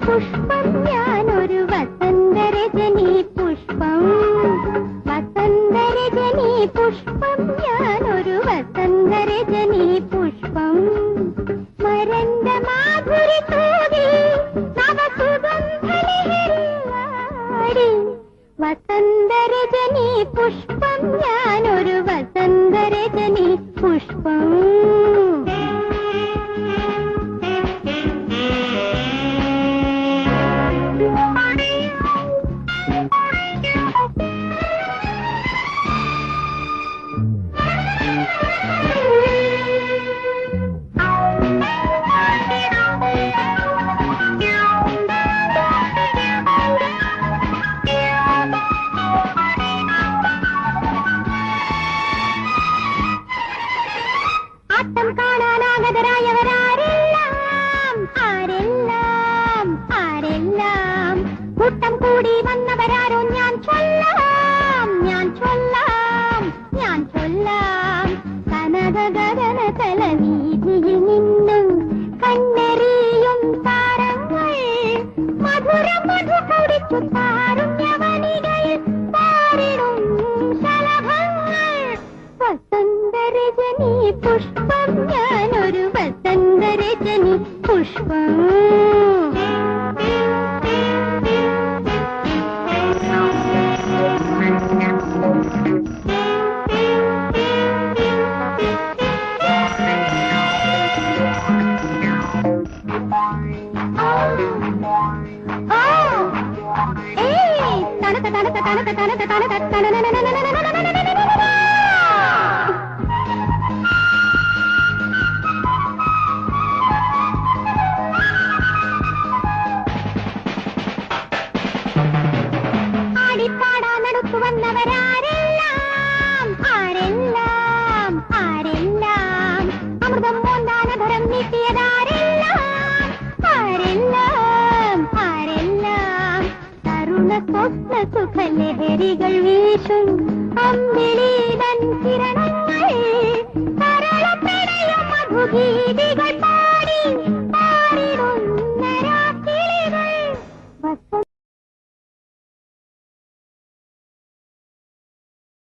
പുഷ്പം ഞാനൊരു വസന്തരജനി പുഷ്പം വസന്തരജനി പുഷ്പം ഞാനൊരു വസന്തരജനി പുഷ്പം മരണ്ട മാധുരി തൂകി നവസുഗന്ധലഹരിയാടി വസന്തരജനി പുഷ്പം ഞാനൊരു വസന്തരജനി പുഷ്പം ആട്ടം കാണാനാഗതരായവരാരെല്ലാം ആരെല്ലാം ആരെല്ലാം കൂട്ടം കൂടി വന്നവരാരോ ഞാൻ ചൊല്ലാം ഞാൻ ചൊല്ലാം ഞാൻ ചൊല്ലാം കനകഗഗന തലവീതിയിൽ നിന്നും കണ്ണെറിയും താരങ്ങൾ മധുരം മധു കുടിച്ചു താരുണ്യവനികൾ പാരിടും ശലഭങ്ങൾ വസന്തരജനി പുഷ്പം ഞാനൊരു വസന്തരജനി പുഷ്പം തണുത്ത തണുത്ത തണുത്ത തണുത്ത തണുത്ത ആടിപ്പാടാനടുത്തു വന്നവരാരെല്ലാം ആരെല്ലാം ആരെല്ലാം അമൃതം മോന്താനധരം നീട്ടിയതാരെല്ലാം ആരെല്ലാം ആരെല്ലാം തരുണ സ്വപ്ന സുഖലഹരികൾ വീശും അമ്പിളീതൻ കിരണങ്ങൾ തരളപ്പെടയും മധുഗീ